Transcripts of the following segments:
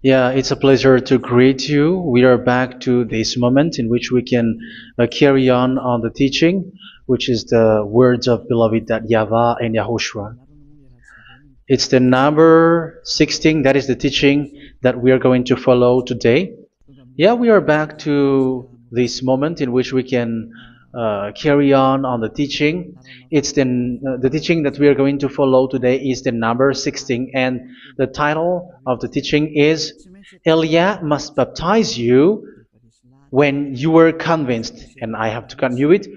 Yeah, it's a pleasure to greet you. We are back to this moment in which we can carry on the teaching, which is the words of beloved that YAHVAH and YAHOSHUA. It's the number 16, that is the teaching that we are going to follow today. Yeah, we are back to this moment in which we can carry on the teaching. It's the teaching that we are going to follow today is the number 16, and the title of the teaching is Elia must baptize you when you were convinced, and I have to continue it,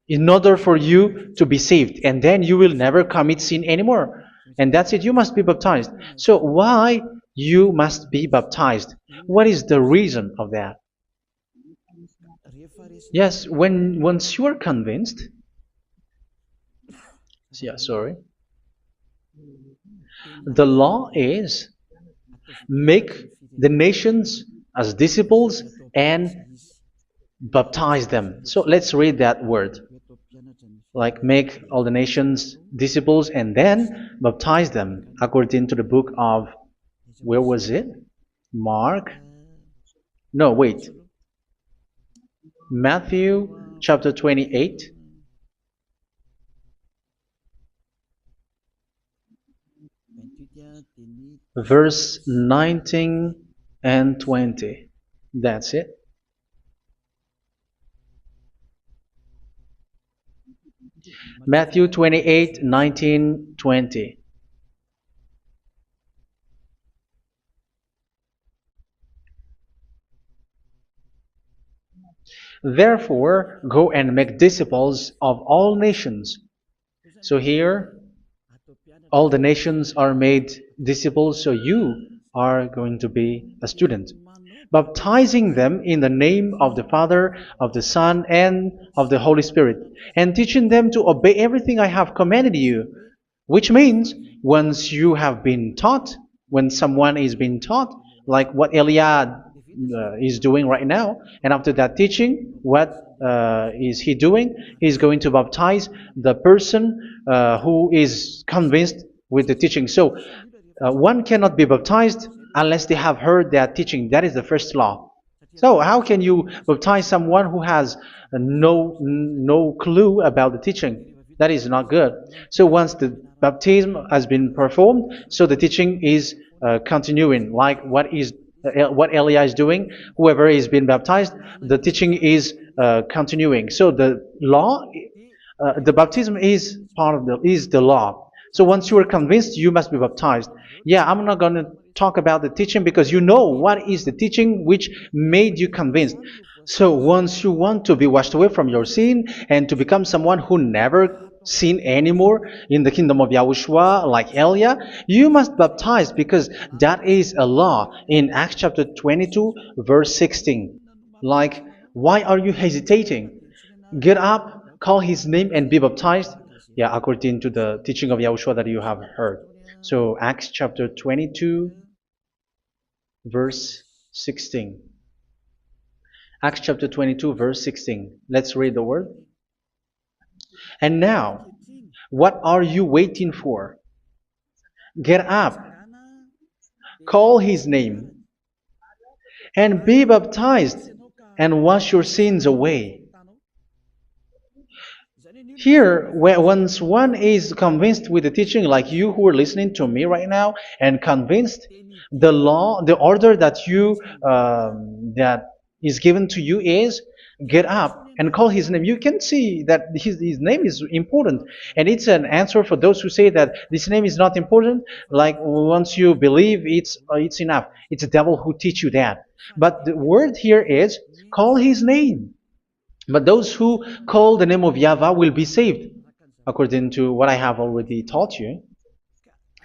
in order for you to be saved, and then you will never commit sin anymore. And that's it, you must be baptized. So why you must be baptized? What is the reason of that? Yes, once you are convinced, yeah, sorry, the law is make the nations as disciples and baptize them. So let's read that word. Like make all the nations disciples and then baptize them according to the book of, where was it? Mark? No, wait. Matthew chapter 28. Verse 19 and 20. That's it. Matthew 28, 19, 20. Therefore, go and make disciples of all nations. So here, all the nations are made disciples, so you are going to be a student. Baptizing them in the name of the Father, of the Son, and of the Holy Spirit, and teaching them to obey everything I have commanded you. Which means, once you have been taught, when someone is being taught, like what Elia is doing right now, and after that teaching, what is he doing? He's going to baptize the person who is convinced with the teaching. So one cannot be baptized unless they have heard that teaching. That is the first law. So how can you baptize someone who has no clue about the teaching? That is not good. So once the baptism has been performed, so the teaching is continuing, like what Elia is doing. Whoever is being baptized, the teaching is continuing. So the law, the baptism is part of the law. So once you are convinced, you must be baptized. Yeah, I'm not going to talk about the teaching because you know what is the teaching which made you convinced. So once you want to be washed away from your sin and to become someone who never sin anymore in the kingdom of Yahushua, like Elia, you must baptize because that is a law in Acts chapter 22, verse 16. Like, why are you hesitating? Get up, call his name, and be baptized. Yeah, according to the teaching of Yahushua that you have heard. So Acts chapter 22, verse 16. Acts chapter 22, verse 16. Let's read the word. And now, what are you waiting for? Get up, call his name, and be baptized, and wash your sins away. Here, once one is convinced with the teaching, like you who are listening to me right now, and convinced, the law, the order that that is given to you is get up and call his name. You can see that his name is important, and it's an answer for those who say that this name is not important. Like once you believe, it's enough. It's the devil who teach you that. But the word here is call his name. But those who call the name of YAHVAH will be saved, according to what I have already taught you.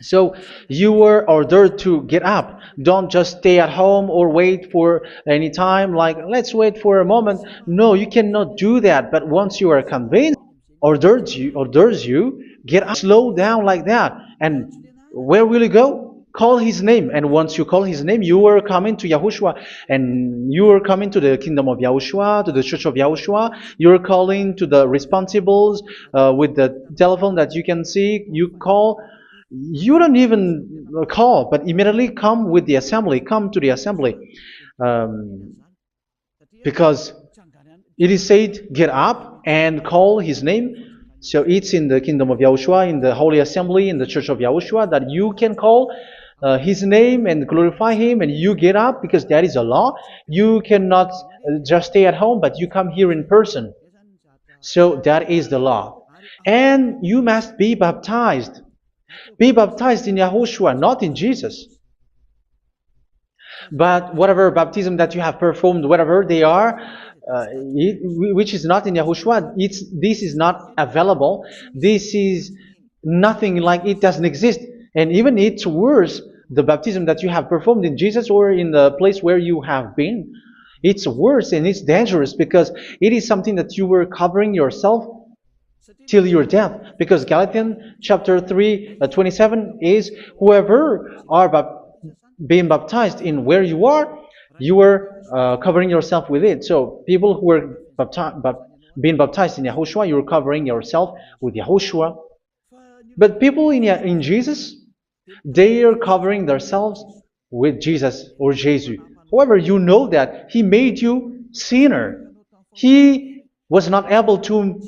So you were ordered to get up. Don't just stay at home or wait for any time, like let's wait for a moment. No, you cannot do that. But once you are convinced, orders you, get up, slow down like that. And where will you go? Call his name, and once you call his name, you are coming to Yahushua, and you are coming to the kingdom of Yahushua, to the church of Yahushua. You are calling to the responsibles with the telephone that you can see. You call, You don't even call, but immediately come with the assembly, come to the assembly. Um, because it is said, get up and call his name. So it's in the kingdom of Yahushua, in the holy assembly, in the church of Yahushua, that you can call his name and glorify him, and you get up because that is a law. You cannot just stay at home, but you come here in person. So that is the law. And you must be baptized. Be baptized in Yahushua, not in Jesus. But whatever baptism that you have performed, whatever they are, which is not in Yahushua, this is not available. This is nothing, like it doesn't exist. And even it's worse, the baptism that you have performed in Jesus or in the place where you have been. It's worse and it's dangerous because it is something that you were covering yourself till your death. Because Galatians chapter 3, 27 is, whoever are being baptized in where you are covering yourself with it. So people who were being baptized in Yahushua, you are covering yourself with Yahushua. But people in Jesus, they are covering themselves with Jesus or Jesus. However, you know that He made you sinner. He was not able to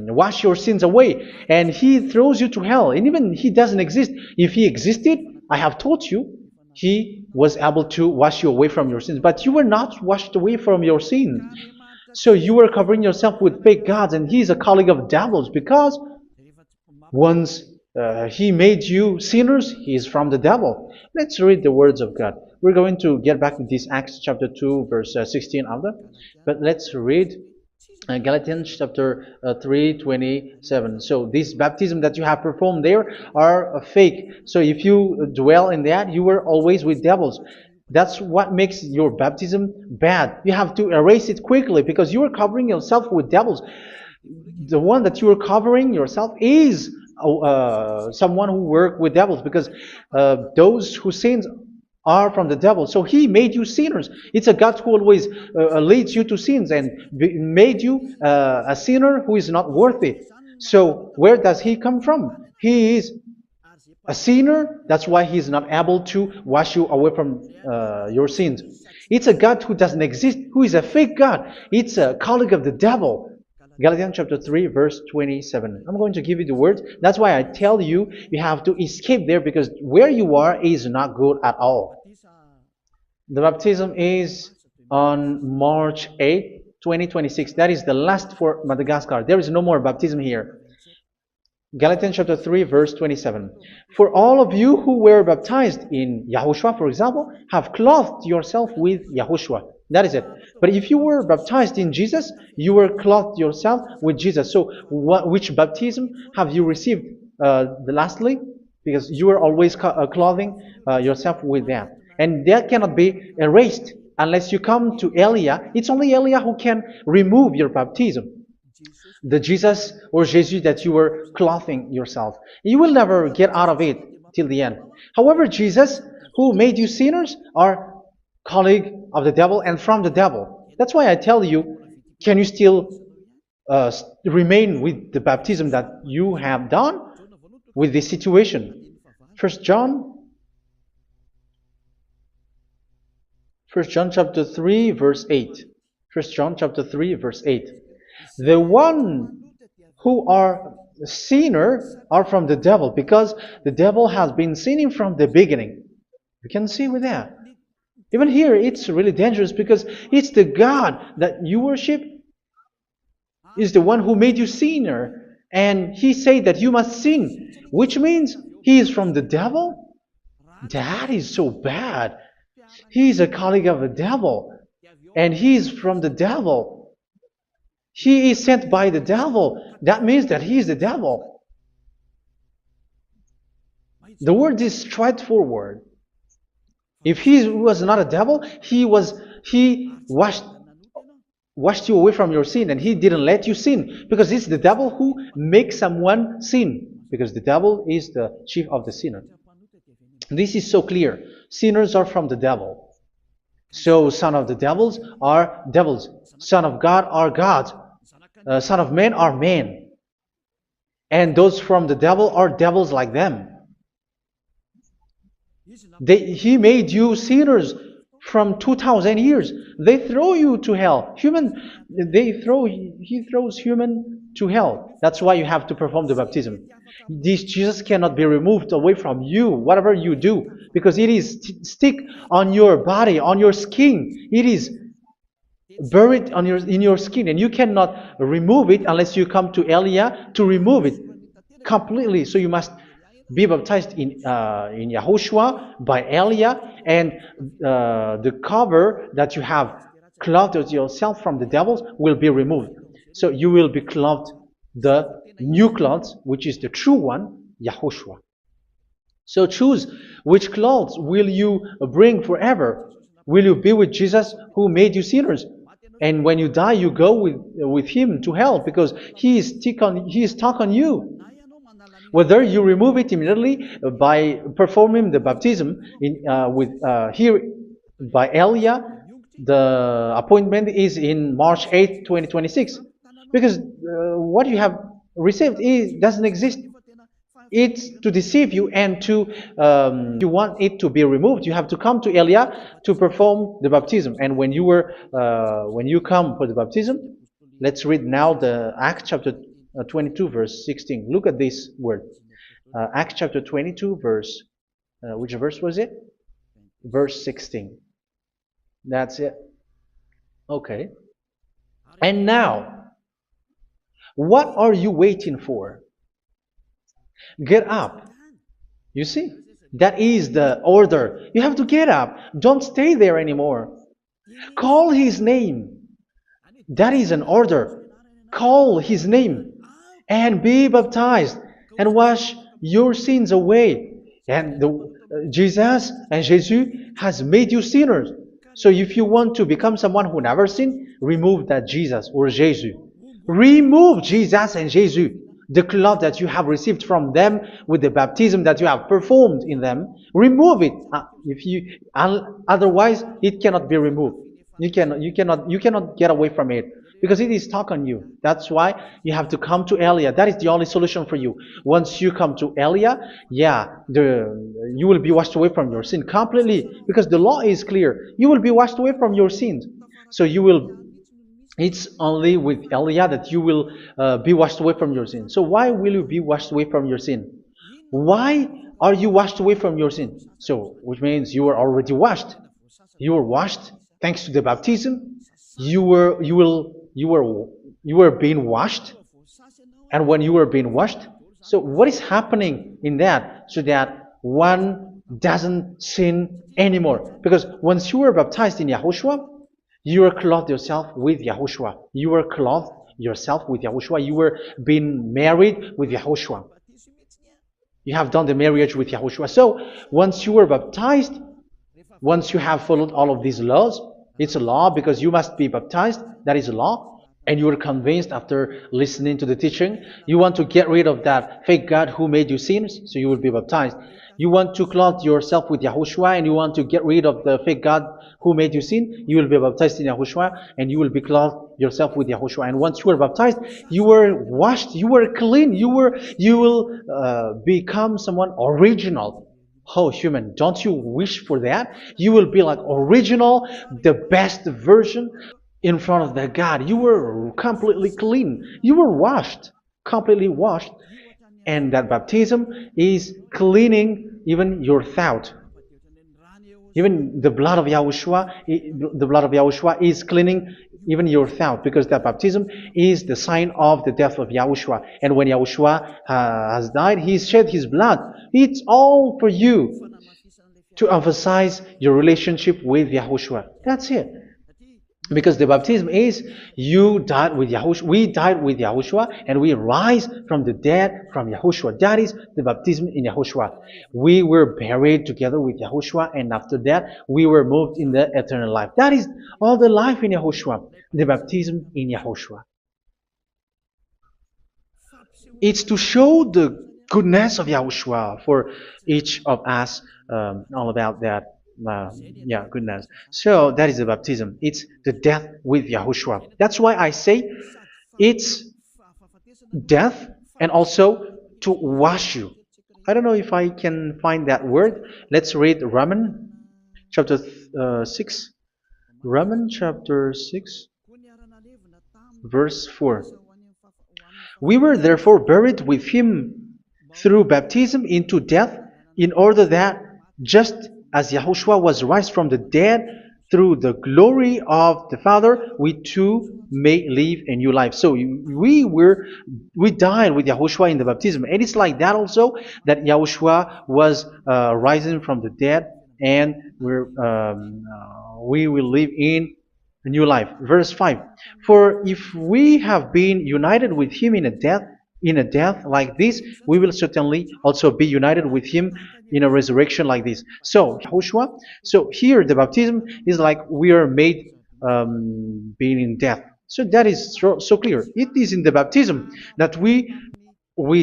wash your sins away, and He throws you to hell. And even He doesn't exist. If He existed, I have taught you, He was able to wash you away from your sins. But you were not washed away from your sins. So you were covering yourself with fake gods, and He is a colleague of devils, because once He made you sinners, He is from the devil. Let's read the words of God. We're going to get back to this Acts chapter 2, verse 16 after. But let's read Galatians chapter 3, 27. So this baptism that you have performed there are fake. So if you dwell in that, you were always with devils. That's what makes your baptism bad. You have to erase it quickly because you are covering yourself with devils. The one that you are covering yourself is someone who works with devils, because those who sin are from the devil. So He made you sinners. It's a God who always leads you to sins and made you a sinner who is not worthy. So where does He come from? He is a sinner. That's why He is not able to wash you away from your sins. It's a God who doesn't exist, who is a fake God. It's a colleague of the devil. Galatians chapter 3, verse 27. I'm going to give you the words. That's why I tell you, you have to escape there, because where you are is not good at all. The baptism is on March 8, 2026. That is the last for Madagascar. There is no more baptism here. Galatians chapter 3, verse 27. For all of you who were baptized in Yahushua, for example, have clothed yourself with Yahushua. That is it. But if you were baptized in Jesus, you were clothed yourself with Jesus. So which baptism have you received lastly? Because you are always clothing yourself with that. And that cannot be erased unless you come to Eliah. It's only Eliah who can remove your baptism. The Jesus or Jesus that you were clothing yourself. You will never get out of it till the end. However, Jesus, who made you sinners, are colleague of the devil and from the devil. That's why I tell you, can you still remain with the baptism that you have done with this situation? First John chapter 3, verse 8. First John chapter 3, verse 8. The one who are sinner are from the devil, because the devil has been sinning from the beginning. You can see with that. Even here, it's really dangerous, because it's the God that you worship is the one who made you sinner, and He said that you must sin, which means He is from the devil. That is so bad. He is a colleague of the devil, and He is from the devil. He is sent by the devil. That means that He is the devil. The word is straightforward. If He was not a devil, He washed you away from your sin, and He didn't let you sin, because it's the devil who makes someone sin, because the devil is the chief of the sinner. This is so clear. Sinners are from the devil. So son of the devils are devils. Son of God are gods. Son of men are men. And those from the devil are devils like them. He made you sinners from 2,000 years. They throw you to hell. He throws human to hell. That's why you have to perform the baptism. This Jesus cannot be removed away from you, whatever you do, because it is stick on your body, on your skin. It is buried in your skin, and you cannot remove it unless you come to Elia to remove it completely. So you must be baptized in Yahushua by Elia, and the cover that you have clothed yourself from the devils will be removed. So you will be clothed the new clothes, which is the true one, Yahushua. So choose which clothes will you bring forever. Will you be with Jesus who made you sinners? And when you die, you go with him to hell because he is stuck on you. Whether you remove it immediately by performing the baptism here by Elia, the appointment is in March 8, 2026. Because what you have received doesn't exist. It's to deceive you, and to if you want it to be removed, you have to come to Elia to perform the baptism. And when you come for the baptism, let's read now the Acts chapter 22 verse 16. Look at this word. Acts chapter 22 verse, which verse was it? Verse 16. That's it. Okay. And now, what are you waiting for? Get up. You see, that is the order. You have to get up. Don't stay there anymore. Call his name. That is an order. Call his name and be baptized and wash your sins away. And Jesus has made you sinners. So if you want to become someone who never sinned, remove that Jesus or Jesus. Remove Jesus and Jesus, the cloth that you have received from them with the baptism that you have performed in them. Remove it. Otherwise, it cannot be removed. You cannot get away from it because it is stuck on you. That's why you have to come to Elia. That is the only solution for you. Once you come to Elia, you will be washed away from your sin completely because the law is clear. You will be washed away from your sins. So it's only with Elia that you will be washed away from your sin. So why will you be washed away from your sin? Why are you washed away from your sin? So, which means you are already washed. You were washed thanks to the baptism. You were being washed, and when you were being washed, so what is happening in that? So that one doesn't sin anymore. Because once you were baptized in Yahushua, you were clothed yourself with Yahushua. You were clothed yourself with Yahushua. You were being married with Yahushua. You have done the marriage with Yahushua. So once you were baptized, once you have followed all of these laws, it's a law because you must be baptized. That is a law. And you are convinced after listening to the teaching, you want to get rid of that fake God who made you sinners, so you will be baptized. You want to clothe yourself with Yahushua, and you want to get rid of the fake God who made you sin, you will be baptized in Yahushua, and you will be clothed yourself with Yahushua. And once you are baptized, you were washed, you were clean, you will become someone original. Oh, human, don't you wish for that? You will be like original, the best version in front of that God. You were completely clean. You were washed, completely washed. And that baptism is cleaning even your thought. Even the blood of Yahushua is cleaning even your thought, because that baptism is the sign of the death of Yahushua. And when Yahushua has died, he shed his blood. It's all for you to emphasize your relationship with Yahushua. That's it. Because the baptism is you died with Yahushua, we died with Yahushua, and we rise from the dead from Yahushua. That is the baptism in Yahushua. We were buried together with Yahushua, and after that we were moved in the eternal life. That is all the life in Yahushua, the baptism in Yahushua. It's to show the goodness of Yahushua for each of us, all about that. Goodness. So that is the baptism. It's the death with Yahushua. That's why I say it's death and also to wash you. I don't know if I can find that word. Let's read Romans chapter 6. Romans chapter 6, verse 4. We were therefore buried with him through baptism into death, in order that, just as Yahushua was raised from the dead through the glory of the Father, we too may live a new life. So we died with Yahushua in the baptism, and it's like that also that Yahushua was rising from the dead, and we will live in a new life. Verse 5. For if we have been united with him in a death like this, we will certainly also be united with him in a resurrection like this. So, Yahushua, so here the baptism is like we are made being in death. So that is so clear. It is in the baptism that we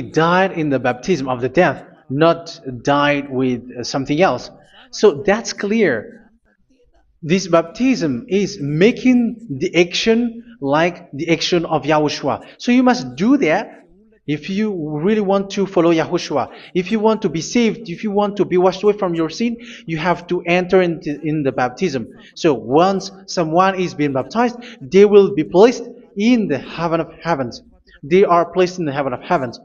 died in the baptism of the death, not died with something else. So that's clear. This baptism is making the action like the action of Yahushua. So you must do that if you really want to follow Yahushua. If you want to be saved, if you want to be washed away from your sin, you have to enter in the baptism. So once someone is being baptized, they will be placed in the heaven of heavens. They are placed in the heaven of heavens.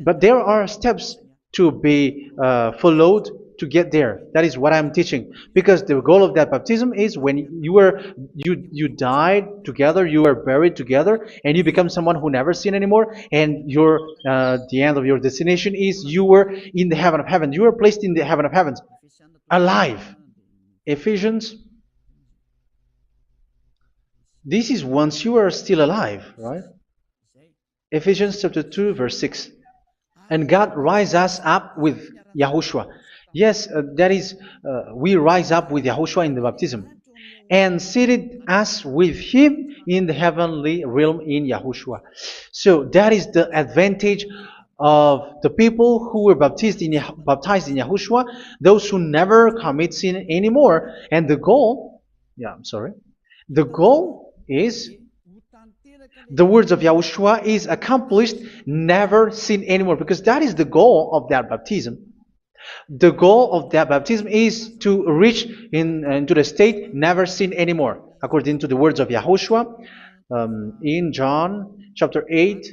But there are steps to be followed to get there. That is what I'm teaching. Because the goal of that baptism is when you died together, you were buried together, and you become someone who never sin anymore. And the end of your destination is you were in the heaven of heaven. You were placed in the heaven of heavens, alive. Ephesians. This is once you are still alive, right? Ephesians chapter 2, verse 6. And God rise us up with Yahushua. Yes, that is, we rise up with Yahushua in the baptism. And seated us with him in the heavenly realm in Yahushua. So that is the advantage of the people who were baptized in Yahushua, those who never commit sin anymore. And the goal, the goal is the words of Yahushua is accomplished, never sin anymore, because that is the goal of that baptism. The goal of that baptism is to reach into the state never sin anymore, according to the words of Yahushua in John chapter 8,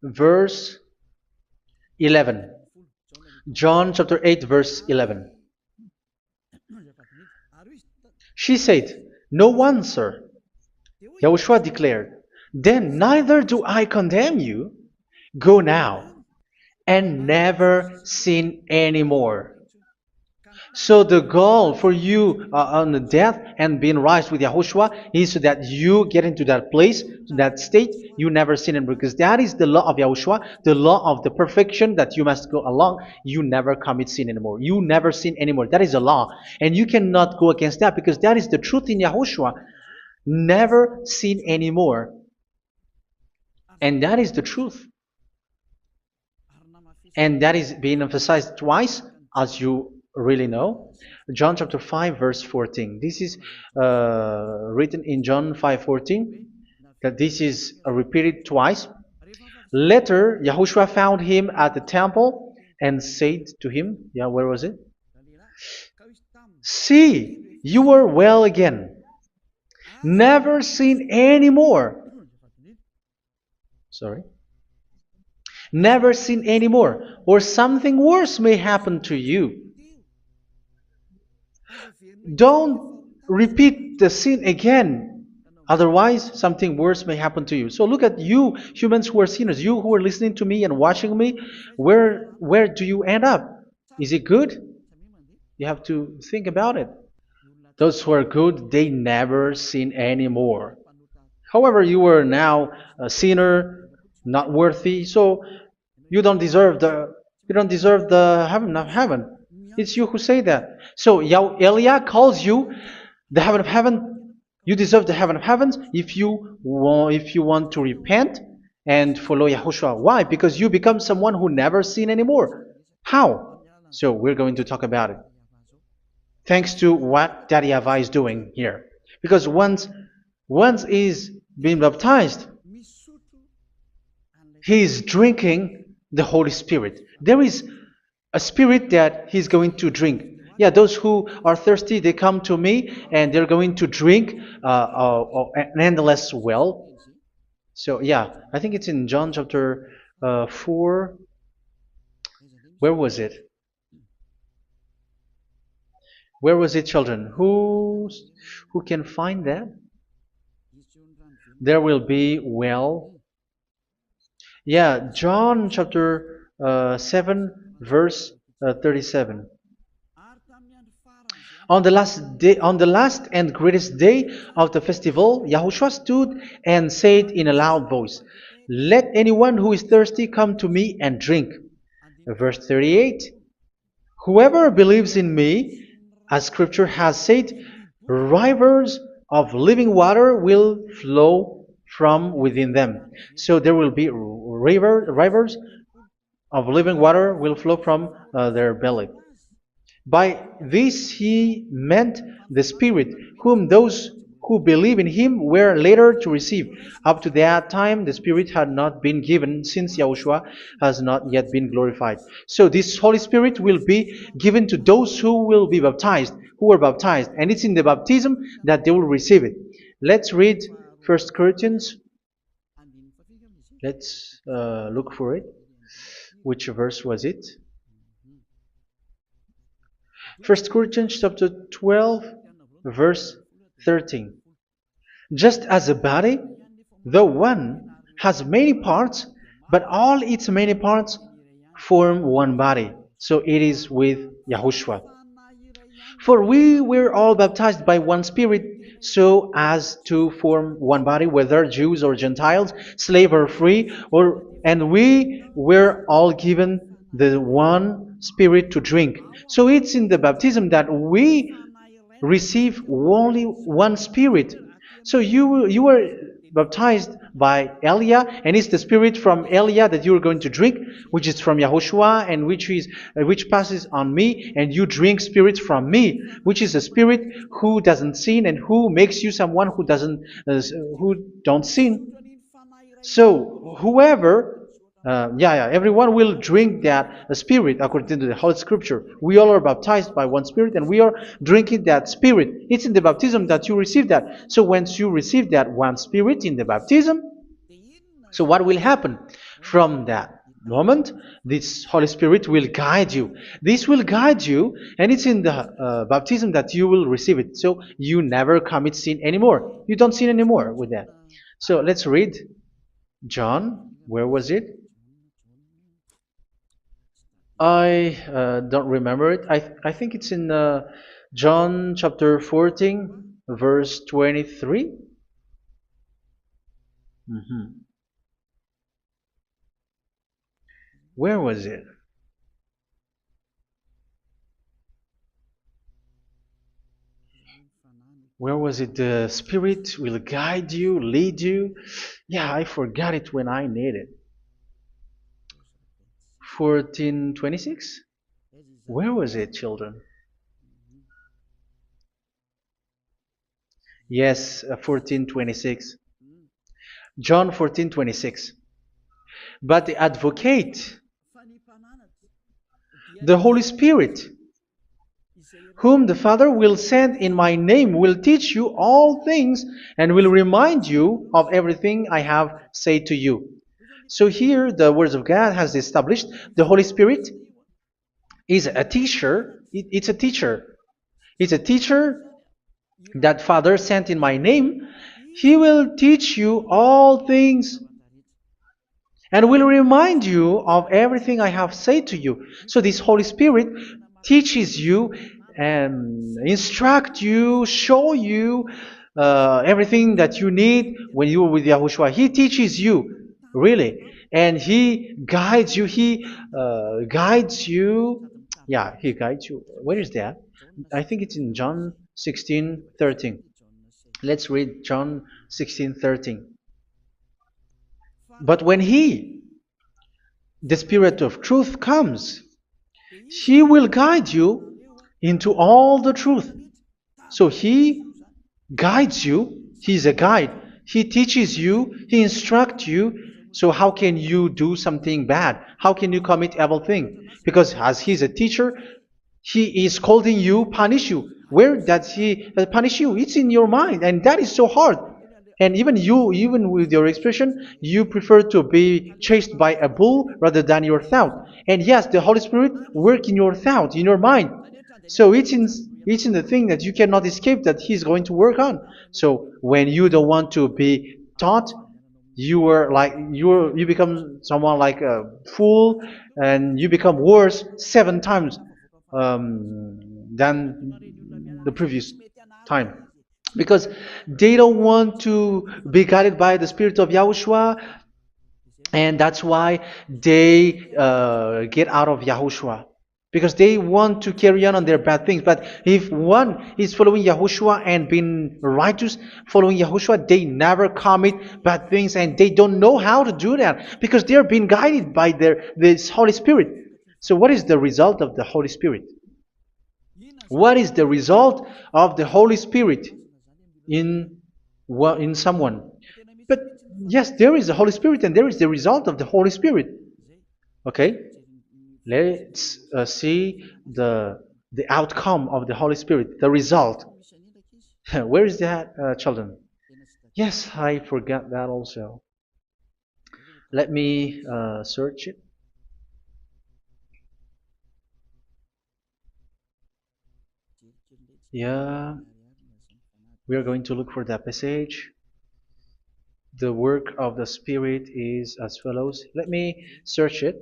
verse 11. John chapter 8, verse 11. She said, "No one, sir." Yahushua declared, "Then neither do I condemn you. Go now and never sin anymore." So the goal for you on the death and being raised with Yahushua is so that you get into that place, that state, you never sin anymore. Because that is the law of Yahushua, the law of the perfection that you must go along. You never commit sin anymore. You never sin anymore. That is a law. And you cannot go against that because that is the truth in Yahushua. Never sin anymore. And that is the truth. And that is being emphasized twice, as you really know. John chapter 5, verse 14. This is written in John 5:14. That this is repeated twice. Later, Yahushua found him at the temple and said to him, where was it? "See, you are well again. Never sin anymore." Sorry. Never sin anymore, or something worse may happen to you. Don't repeat the sin again. Otherwise, something worse may happen to you. So look at you, humans who are sinners, you who are listening to me and watching me. Where do you end up? Is it good? You have to think about it. Those who are good, they never sin anymore. However, you are now a sinner, not worthy, so you don't deserve the heaven of heaven. It's you who say that. So Elia calls you the heaven of heaven. You deserve the heaven of heavens if you want to repent and follow Yahushua. Why? Because you become someone who never sin anymore. How? So we're going to talk about it. Thanks to what Daddy YAHVAH is doing here. Because once is being baptized, he is drinking the Holy Spirit. There is a spirit that he's going to drink. Yeah, those who are thirsty, they come to me and they're going to drink an endless well. So yeah, I think it's in John chapter 4. Where was it? Where was it, children? Who can find that? There will be well. Yeah, John chapter 7, verse 37. On the last and greatest day of the festival, Yahushua stood and said in a loud voice, "Let anyone who is thirsty come to me and drink." Verse 38, "Whoever believes in me, as scripture has said, rivers of living water will flow from within them." So there will be rivers of living water will flow from their belly. By this he meant the Spirit, whom those who believe in him were later to receive. Up to that time, the Spirit had not been given, since Yahushua has not yet been glorified. So this Holy Spirit will be given to those who will be baptized, who are baptized, and it's in the baptism that they will receive it. Let's read 1 Corinthians. Let's look for it. Which verse was it? 1 Corinthians chapter 12, verse 13. Just as a body, though one, has many parts, but all its many parts form one body. So it is with Yahushua. For we were all baptized by one Spirit, so as to form one body, whether Jews or Gentiles, slave or free, and we were all given the one Spirit to drink. So it's in the baptism that we receive only one Spirit. So you were baptized by Elia, and it's the Spirit from Elia that you are going to drink, which is from Yahushua, and which passes on me, and you drink Spirit from me, which is a Spirit who doesn't sin and who makes you someone who don't sin. So whoever everyone will drink that Spirit according to the Holy Scripture. We all are baptized by one Spirit, and we are drinking that Spirit. It's in the baptism that you receive that. So once you receive that one Spirit in the baptism, so what will happen? From that moment, this Holy Spirit will guide you. This will guide you, and it's in the baptism that you will receive it. So you never commit sin anymore. You don't sin anymore with that. So let's read John. Where was it? I don't remember it. I think it's in John chapter 14, verse 23. Where was it? Where was it? The Spirit will guide you, lead you. Yeah, I forgot it when I need it. 14:26? Where was it, children? Yes, 14:26. John 14:26. But the Advocate, the Holy Spirit, whom the Father will send in my name, will teach you all things and will remind you of everything I have said to you. So here the Word of God has established the Holy Spirit is a teacher. It's a teacher. It's a teacher that Father sent in my name. He will teach you all things and will remind you of everything I have said to you. So this Holy Spirit teaches you and instruct you, show you everything that you need when you are with Yahushua. He teaches you, really. And He guides you. He guides you. Yeah, He guides you. Where is that? I think it's in John 16:13. Let's read John 16:13. But when He, the Spirit of truth, comes, He will guide you into all the truth. So He guides you. He's a guide. He teaches you. He instructs you. So how can you do something bad? How can you commit evil thing? Because as he's a teacher, he is scolding you, punish you. Where does he punish you? It's in your mind, and that is so hard. And even you, even with your expression, you prefer to be chased by a bull rather than your thought. And yes, the Holy Spirit work in your thought, in your mind. So it's in the thing that you cannot escape that He's going to work on. So when you don't want to be taught, you become someone like a fool, and you become worse 7 times than the previous time, because they don't want to be guided by the spirit of Yahushua, and that's why they get out of Yahushua, because they want to carry on their bad things. But if one is following Yahushua and being righteous, following Yahushua, they never commit bad things, and they don't know how to do that because they are being guided by this Holy Spirit. So what is the result of the Holy Spirit? What is the result of the Holy Spirit in someone? But yes, there is the Holy Spirit, and there is the result of the Holy Spirit. Okay, let's see the outcome of the Holy Spirit, the result. Where is that, children? Yes, I forgot that also. Let me search it. Yeah, we are going to look for that passage. The work of the Spirit is as follows. Let me search it.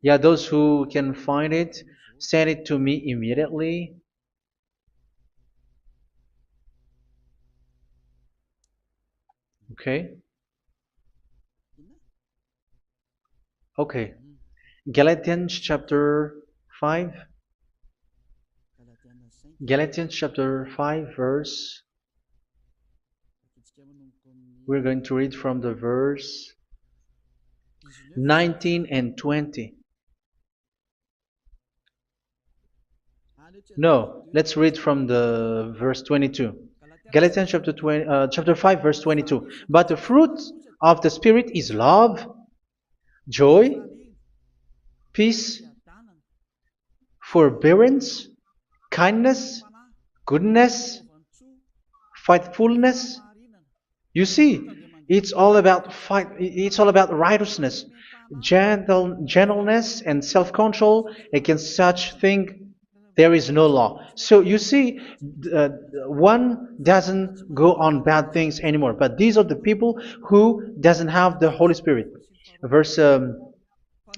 Yeah, those who can find it, send it to me immediately. Okay. Okay. Galatians chapter 5. Galatians chapter 5 verse. We're going to read from the verse 19 and 20. No, let's read from the verse 22. Galatians chapter 5 verse 22. But the fruit of the Spirit is love, joy, peace, forbearance, kindness, goodness, faithfulness. You see, it's all about fight. It's all about righteousness, gentleness, and self-control. Against such thing, there is no law. So you see, uh, one doesn't go on bad things anymore. But these are the people who doesn't have the Holy Spirit. Verse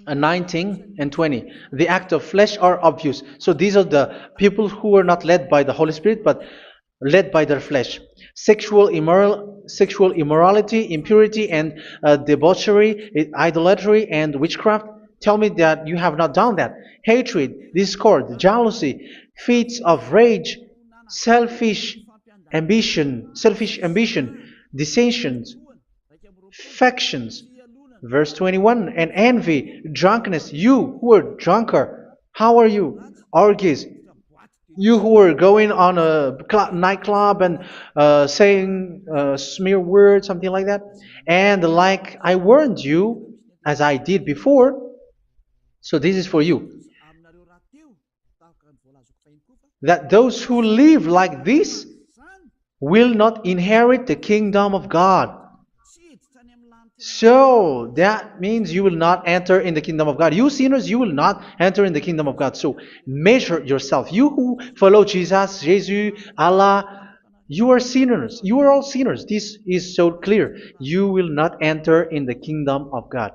19 and 20. The act of flesh are obvious. So these are the people who are not led by the Holy Spirit, but led by their flesh. Sexual immorality, impurity, and debauchery, idolatry, and witchcraft. Tell me that you have not done that. Hatred, discord, jealousy, fits of rage, selfish ambition, dissensions, factions. Verse 21, and envy, drunkenness. You who are drunkard, how are you? Orgies. You who are going on a nightclub and saying smear words, something like that. And like I warned you, as I did before, so this is for you, that those who live like this will not inherit the kingdom of God. So that means you will not enter in the kingdom of God. You sinners, you will not enter in the kingdom of God. So measure yourself. You who follow Jesus, Allah, you are sinners. You are all sinners. This is so clear. You will not enter in the kingdom of God.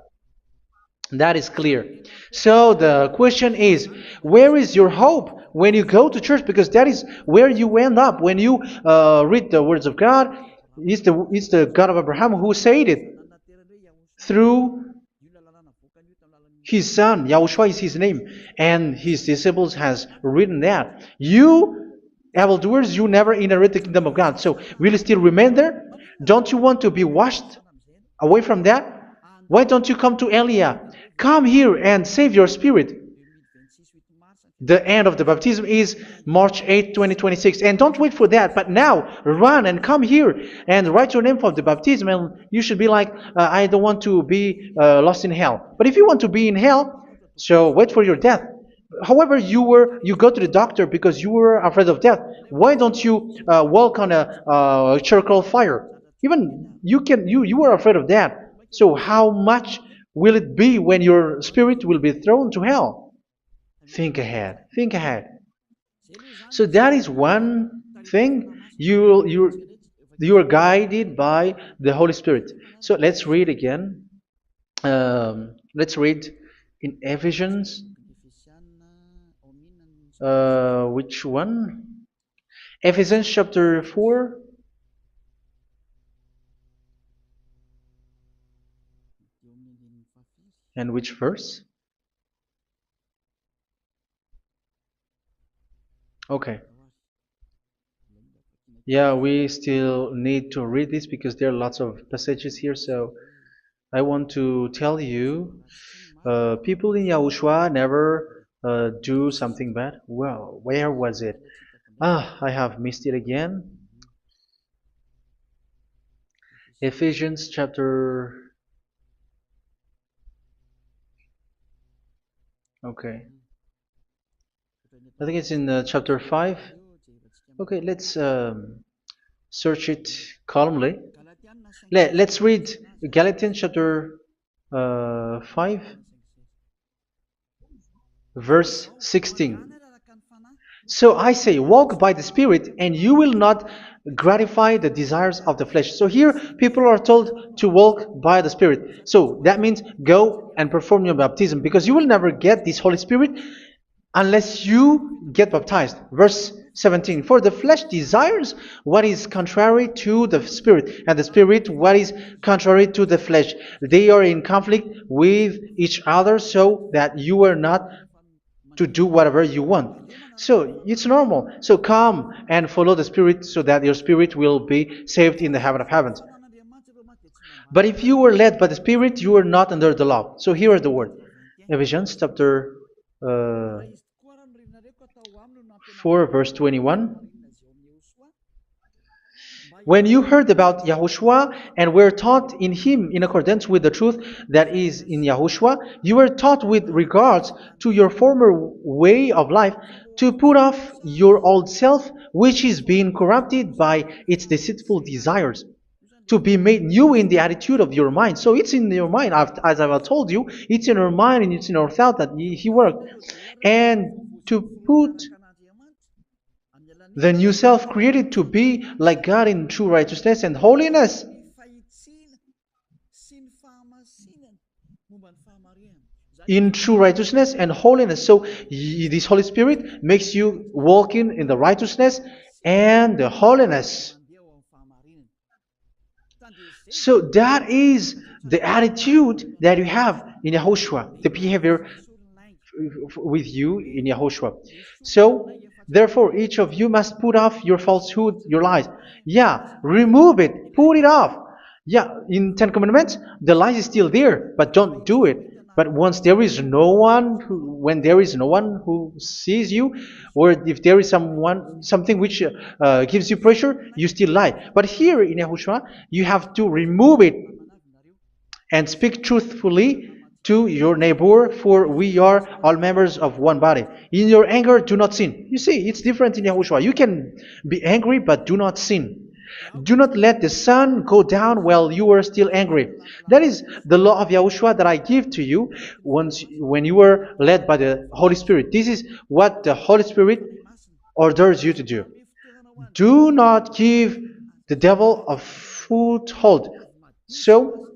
That is clear. So the question is, where is your hope when you go to church? Because that is where you end up when you read the words of God. It's the God of Abraham who said it through his son. Yahushua is his name, and his disciples has written that. You evildoers, you never inherit the kingdom of God. So will you still remain there? Don't you want to be washed away from that? Why don't you come to Elia? Come here and save your spirit. The end of the baptism is March 8th, 2026. And don't wait for that, but now run and come here and write your name for the baptism. And you should be like, I don't want to be lost in hell. But if you want to be in hell, so wait for your death. However, you go to the doctor because you were afraid of death. Why don't you walk on a charcoal fire? Even you were afraid of that. So how much will it be when your spirit will be thrown to hell? Think ahead. Think ahead. So that is one thing. You are guided by the Holy Spirit. So let's read again. Let's read in Ephesians. Which one? Ephesians chapter 4. And which verse? Okay. Yeah, we still need to read this because there are lots of passages here. So I want to tell you, people in Yahushua never do something bad. Well, where was it? I have missed it again. Ephesians chapter. Okay. I think it's in chapter 5. Okay, let's search it calmly. Let's read Galatians chapter 5, verse 16. So I say, walk by the Spirit, and you will not gratify the desires of the flesh. So here, people are told to walk by the Spirit. So that means go and perform your baptism, because you will never get this Holy Spirit unless you get baptized. Verse 17. For the flesh desires what is contrary to the Spirit, and the Spirit what is contrary to the flesh. They are in conflict with each other, so that you are not to do whatever you want. So it's normal. So come and follow the Spirit so that your spirit will be saved in the heaven of heavens. But if you were led by the Spirit, you are not under the law. So here is the word. Ephesians chapter 4 verse 21. When you heard about Yahushua and were taught in him in accordance with the truth that is in Yahushua, you were taught with regards to your former way of life to put off your old self, which is being corrupted by its deceitful desires, to be made new in the attitude of your mind. So it's in your mind, as I've told you, it's in your mind and it's in your thought that he worked. And to put the new self created to be like God in true righteousness and holiness. In true righteousness and holiness. So this Holy Spirit makes you walking in the righteousness and the holiness. So that is the attitude that you have in Yahushua, the behavior with you in Yahushua. So therefore, each of you must put off your falsehood, your lies. Yeah, remove it, put it off. Yeah, in Ten Commandments, the lies is still there, but don't do it. But once there is no one, when there is no one who sees you, or if there is something which gives you pressure, you still lie. But here in Yahushua, you have to remove it and speak truthfully to your neighbor, for we are all members of one body. In your anger, do not sin. You see, it's different in Yahushua. You can be angry, but do not sin. Do not let the sun go down while you are still angry. That is the law of Yahushua that I give to you when you were led by the Holy Spirit. This is what the Holy Spirit orders you to do. Do not give the devil a foothold. So,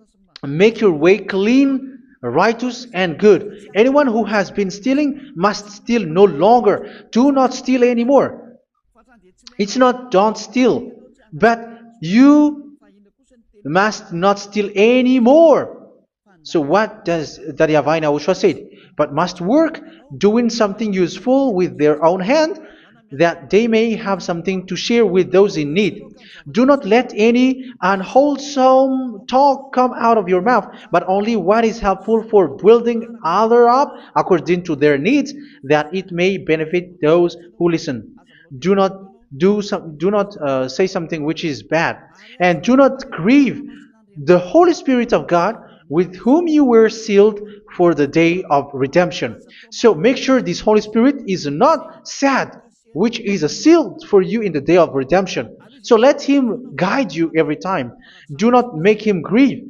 make your way clean, righteous, and good. Anyone who has been stealing must steal no longer. Do not steal anymore. It's not don't steal, but you must not steal anymore. So what does the YAHVAH say? But must work, doing something useful with their own hand, that they may have something to share with those in need. Do not let any unwholesome talk come out of your mouth, but only what is helpful for building other up according to their needs, that it may benefit those who listen. Do not do not say something which is bad, and do not grieve the Holy Spirit of God, with whom you were sealed for the day of redemption. So make sure this Holy Spirit is not sad, which is a seal for you in the day of redemption. So let Him guide you every time. Do not make Him grieve.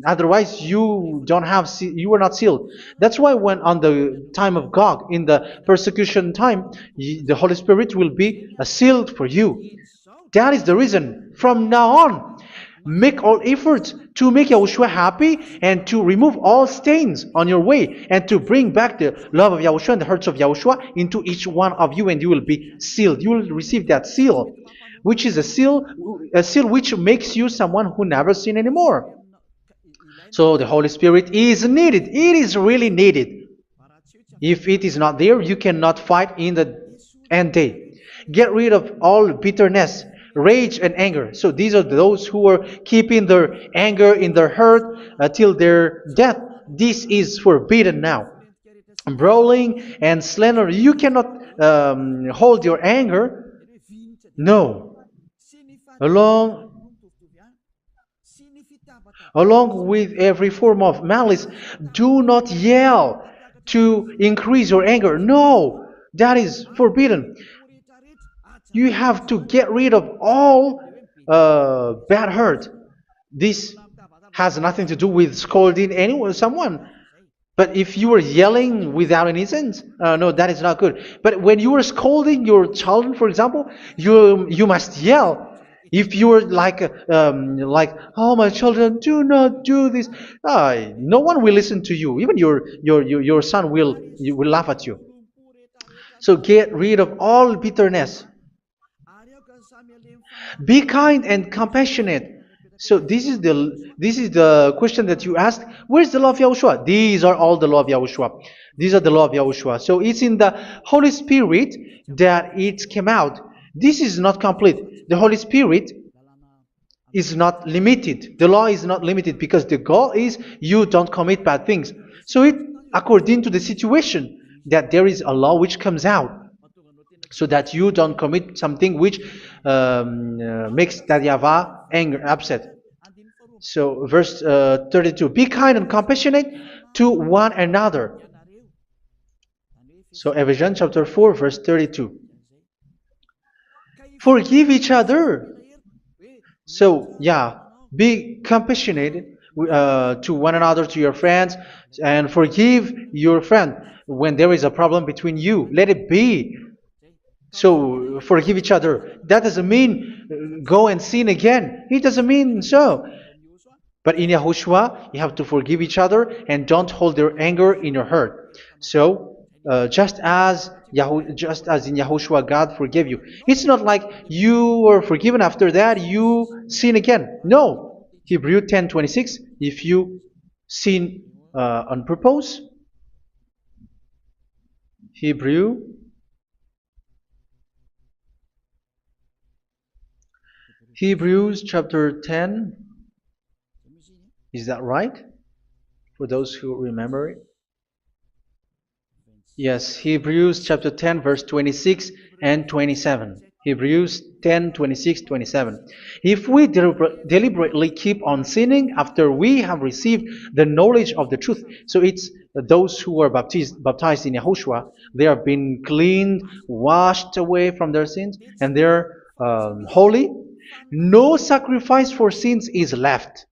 Otherwise, you don't have you are not sealed. That's why when on the time of God, in the persecution time, the Holy Spirit will be a sealed for you. That is the reason. From now on, make all efforts to make Yahushua happy and to remove all stains on your way and to bring back the love of Yahushua and the hearts of Yahushua into each one of you, and you will be sealed. You will receive that seal, which is a seal which makes you someone who never sin anymore. So the Holy Spirit is needed. It is really needed. If it is not there, you cannot fight in the end day. Get rid of all bitterness, rage, and anger. So these are those who are keeping their anger in their heart till their death. This is forbidden now. Brawling and slander. You cannot hold your anger. No. Along Along with every form of malice, do not yell to increase your anger. No, that is forbidden. You have to get rid of all bad hurt. This has nothing to do with scolding anyone, someone. But if you are yelling without any sense, no, that is not good. But when you are scolding your child, for example, you must yell. If you are like, oh my children, do not do this, no one will listen to you. Even your son will laugh at you. So get rid of all bitterness. Be kind and compassionate. So this is the question that you asked. Where's the law of Yahushua? These are all the law of Yahushua. These are the law of Yahushua. So it's in the Holy Spirit that it came out. This is not complete. The Holy Spirit is not limited. The law is not limited because the goal is you don't commit bad things. So it according to the situation that there is a law which comes out, so that you don't commit something which makes that YAHVAH anger, upset. So verse 32, be kind and compassionate to one another. So Ephesians chapter 4 verse 32. Forgive each other. So yeah, be compassionate to one another, to your friends, and forgive your friend when there is a problem between you. Let it be. So forgive each other. That doesn't mean go and sin again. It doesn't mean so. But in Yahushua, you have to forgive each other and don't hold your anger in your heart. So just as in Yahushua, God forgave you. It's not like you were forgiven after that you sin again. No. Hebrew 10:26. If you sin on purpose, Hebrews chapter 10. Is that right? For those who remember it? Yes, Hebrews chapter 10 verse 26 and 27. Hebrews 10, 26, 27. If we deliberately keep on sinning after we have received the knowledge of the truth, so it's those who are baptized in Yahushua, they have been cleaned, washed away from their sins, and they're holy. No sacrifice for sins is left,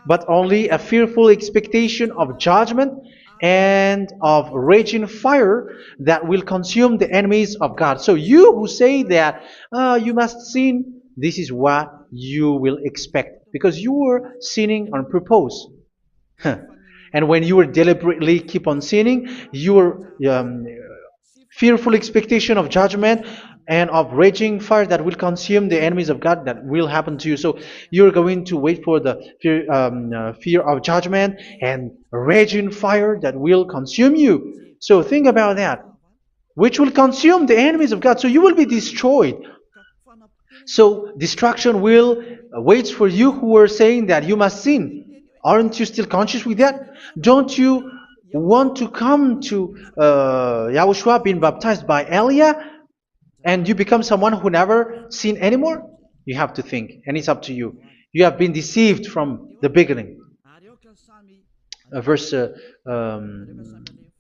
but only a fearful expectation of judgment and of raging fire that will consume the enemies of God. So you who say that you must sin, this is what you will expect, because you were sinning on purpose. And when you will deliberately keep on sinning, your fearful expectation of judgment and of raging fire that will consume the enemies of God, that will happen to you. So you're going to wait for the fear of judgment and raging fire that will consume you. So think about that. which will consume the enemies of God. So you will be destroyed. So destruction will wait for you who are saying that you must sin. Aren't you still conscious with that? Don't you want to come to Yahushua being baptized by Elia and you become someone who never sinned anymore? You have to think, and it's up to you. You have been deceived from the beginning. Verse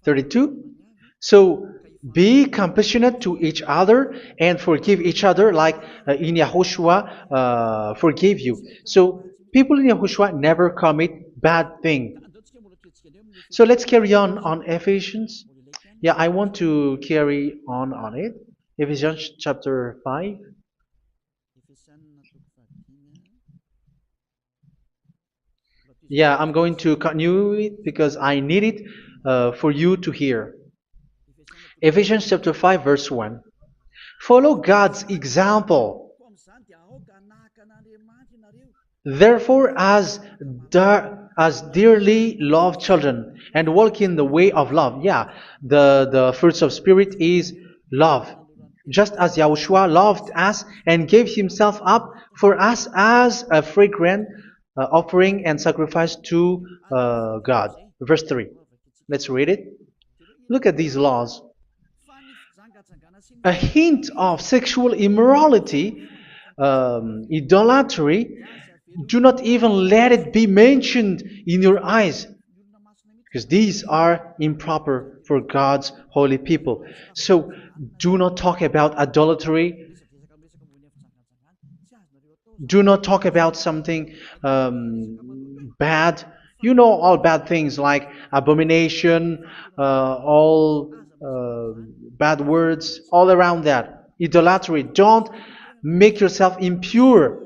32. So be compassionate to each other and forgive each other like in Yahushua forgave you. So people in Yahushua never commit bad thing. So let's carry on Ephesians. Yeah, I want to carry on it. Ephesians chapter 5. Yeah, I'm going to continue it because I need it for you to hear. Ephesians chapter 5 verse 1. Follow God's example. Therefore, as dearly loved children, and walk in the way of love. Yeah, the fruits of spirit is love. Just as Yahushua loved us and gave himself up for us as a fragrant offering and sacrifice to God. Verse 3. Let's read it. Look at these laws. A hint of sexual immorality, idolatry, do not even let it be mentioned in your eyes, because these are improper for God's holy people. So do not talk about idolatry. Do not talk about something bad. You know all bad things like abomination, all bad words, all around that. Idolatry. Don't make yourself impure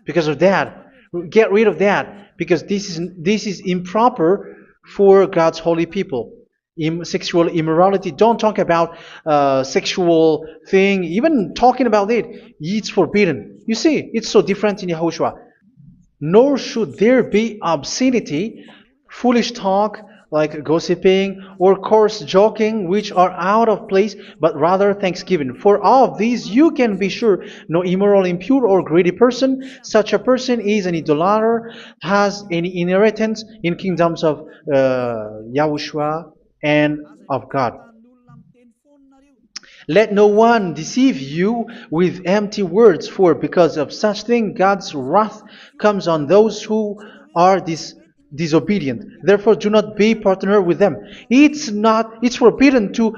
because of that. Get rid of that because this is improper for God's holy people. Sexual immorality. Don't talk about sexual thing. Even talking about it's forbidden. You see, it's so different in Yahushua. Nor should there be obscenity, foolish talk like gossiping or coarse joking, which are out of place, but rather thanksgiving. For of these you can be sure: no immoral, impure, or greedy person, such a person is an idolater, has any inheritance in kingdoms of Yahushua and of God. Let no one deceive you with empty words, for because of such thing God's wrath comes on those who are disobedient. Therefore, do not be partner with them. It's forbidden to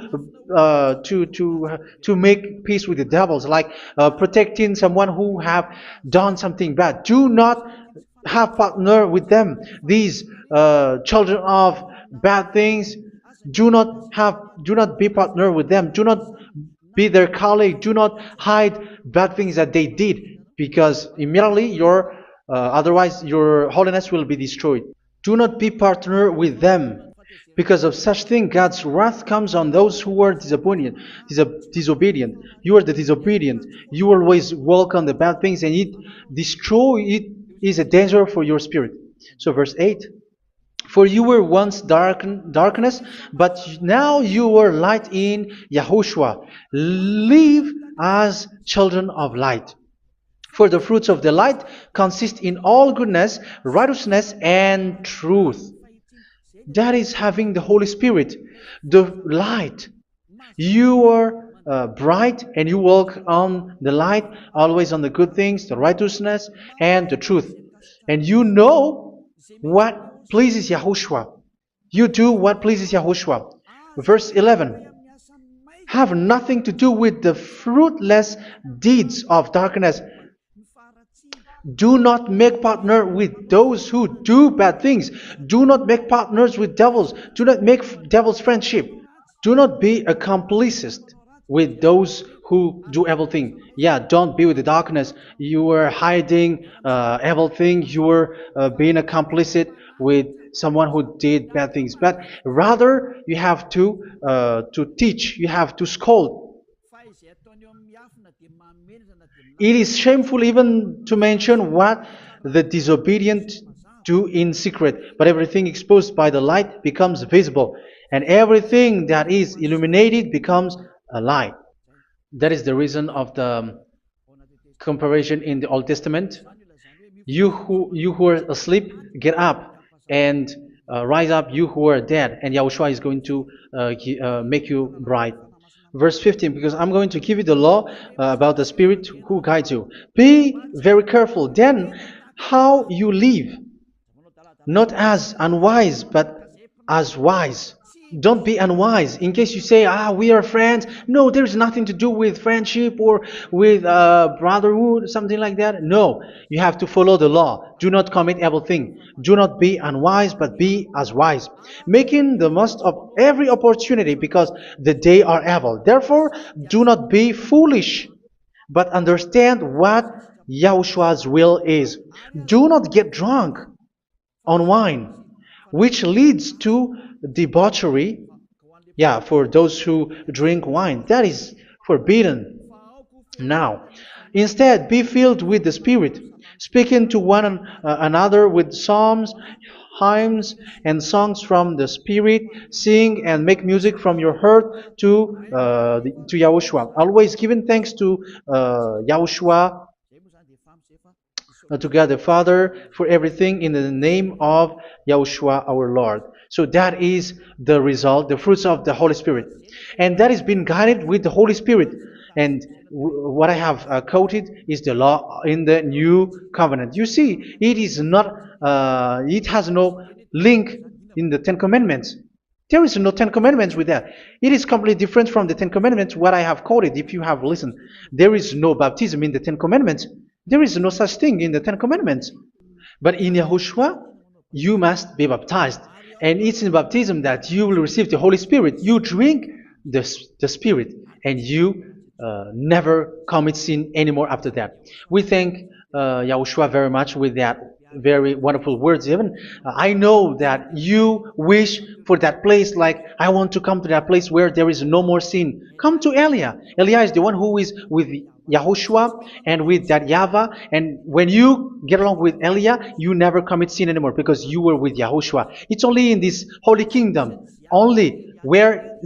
make peace with the devils, like protecting someone who have done something bad. Do not have partner with them. These children of bad things, do not be partner with them. Do not be their colleague. Do not hide bad things that they did, because immediately otherwise your holiness will be destroyed. Do not be partner with them. Because of such thing, God's wrath comes on those who are disobedient. Disobedient. You are the disobedient. You always walk on the bad things, and it is a danger for your spirit. So verse 8. For you were once darkness, but now you are light in Yahushua. Live as children of light. For the fruits of the light consist in all goodness, righteousness, and truth. That is having the Holy Spirit, the light. You are bright and you walk on the light, always on the good things, the righteousness, and the truth. And you know what pleases Yahushua. You do what pleases Yahushua. Verse 11. Have nothing to do with the fruitless deeds of darkness. Do not make partner with those who do bad things. Do not make partners with devils. Do not make devils friendship. Do not be a complicit with those who do evil thing. Yeah, don't be with the darkness. You are hiding evil thing. You are being a complicit with someone who did bad things. But rather, you have to teach. You have to scold. It is shameful even to mention what the disobedient do in secret, but everything exposed by the light becomes visible, and everything that is illuminated becomes a lie. That is the reason of the comparison in the Old Testament. You who are asleep, get up and rise up, you who are dead, and Yahushua is going to make you bright. Verse 15, because I'm going to give you the law about the Spirit who guides you. Be very careful then how you live, not as unwise, but as wise. Don't be unwise. In case you say, we are friends. No, there's nothing to do with friendship or with brotherhood, something like that. No, you have to follow the law. Do not commit evil thing. Do not be unwise, but be as wise, making the most of every opportunity because the day are evil. Therefore, do not be foolish, but understand what Yahushua's will is. Do not get drunk on wine, which leads to debauchery. Yeah, for those who drink wine, that is forbidden now. Instead, be filled with the Spirit, speaking to one another with psalms, hymns, and songs from the Spirit. Sing and make music from your heart to Yahushua. Always giving thanks to Yahushua, to God the Father, for everything in the name of Yahushua our Lord. So that is the result, the fruits of the Holy Spirit. And that is being guided with the Holy Spirit. And what I have quoted is the law in the new covenant. You see, it is not, it has no link in the Ten Commandments. There is no Ten Commandments with that. It is completely different from the Ten Commandments, what I have quoted, if you have listened. There is no baptism in the Ten Commandments. There is no such thing in the Ten Commandments. But in Yahushua, you must be baptized. And it's in baptism that you will receive the Holy Spirit. You drink the Spirit, and you never commit sin anymore after that. We thank Yahushua very much with that very wonderful words. Even I know that you wish for that place, like I want to come to that place where there is no more sin. Come to Elia. Elia is the one who is with Yahushua and with that YAHVAH, and when you get along with Elia, you never commit sin anymore because you were with Yahushua. It's only in this holy kingdom, only where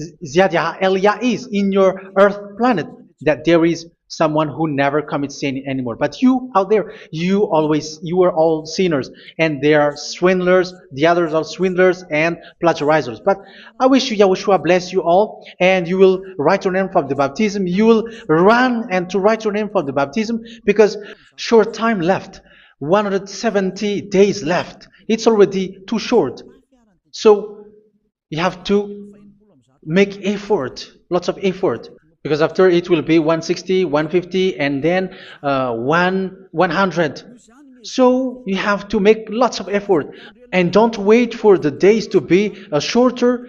Elia is, in your earth planet, that there is someone who never commits sin anymore. But you out there, you are all sinners, and they are swindlers, the others are swindlers and plagiarizers. But I wish you, Yahushua, bless you all, and you will write your name for the baptism. You will run and to write your name for the baptism, because short time left, 170 days left. It's already too short. So you have to make effort, lots of effort, because after it will be 160, 150, and then 100. So you have to make lots of effort, and don't wait for the days to be shorter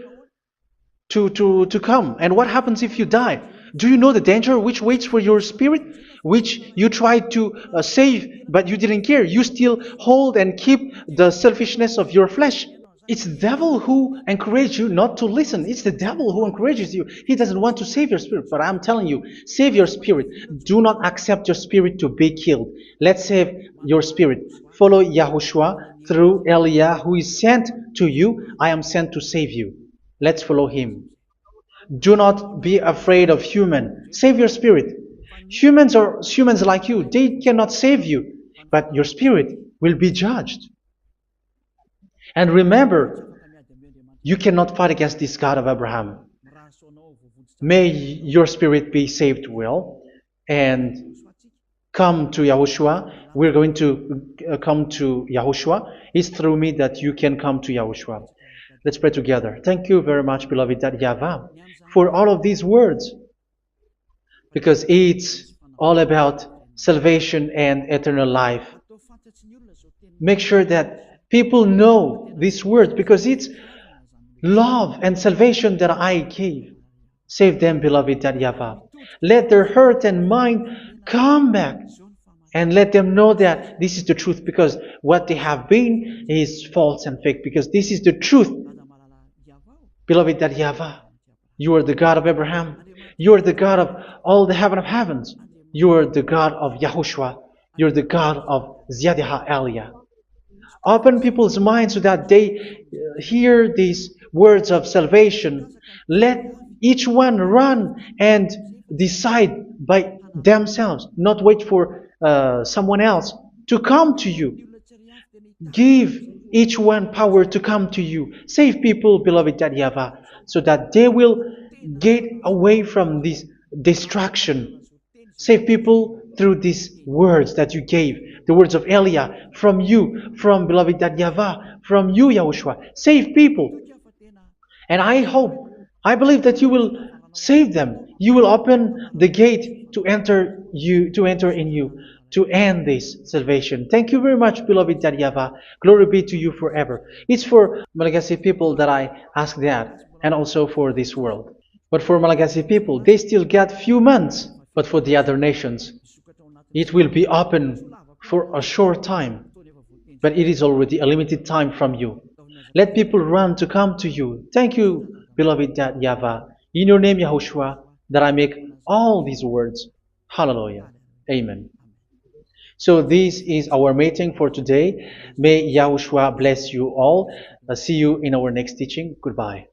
to come. And what happens if you die? Do you know the danger which waits for your spirit, which you tried to save, but you didn't care? You still hold and keep the selfishness of your flesh. It's the devil who encourages you not to listen. It's the devil who encourages you. He doesn't want to save your spirit. But I'm telling you, save your spirit. Do not accept your spirit to be killed. Let's save your spirit. Follow Yahushua through Elia, who is sent to you. I am sent to save you. Let's follow him. Do not be afraid of human. Save your spirit. Humans are humans like you. They cannot save you. But your spirit will be judged. And remember, you cannot fight against this God of Abraham. May your spirit be saved well and come to Yahushua. We're going to come to Yahushua. It's through me that you can come to Yahushua. Let's pray together. Thank you very much, beloved YAHVAH, for all of these words, because it's all about salvation and eternal life. Make sure that people know these words, because it's love and salvation that I gave. Save them, beloved YAHVAH. Let their heart and mind come back, and let them know that this is the truth, because what they have been is false and fake, because this is the truth. Beloved YAHVAH, you are the God of Abraham. You are the God of all the heaven of heavens. You are the God of Yahushua. You are the God of Ziadiha Elia. Open people's minds so that they hear these words of salvation. Let Each one run and decide by themselves, not wait for someone else to come to you. Give each one power to come to you. Save people, beloved Yahavah, so that they will get away from this distraction. Save people through these words that you gave, the words of Elia, from you, from beloved Yahavah, from you, Yahushua. Save people. And I hope, I believe that you will save them. You will open the gate to enter in you, to end this salvation. Thank you very much, beloved Yahavah. Glory be to you forever. It's for Malagasy people that I ask that, and also for this world. But for Malagasy people, they still get few months. But for the other nations, it will be open for a short time. But it is already a limited time from you. Let people run to come to you. Thank you, beloved Yahavah. In your name, Yahushua, that I make all these words. Hallelujah. Amen. So this is our meeting for today. May Yahushua bless you all. See you in our next teaching. Goodbye.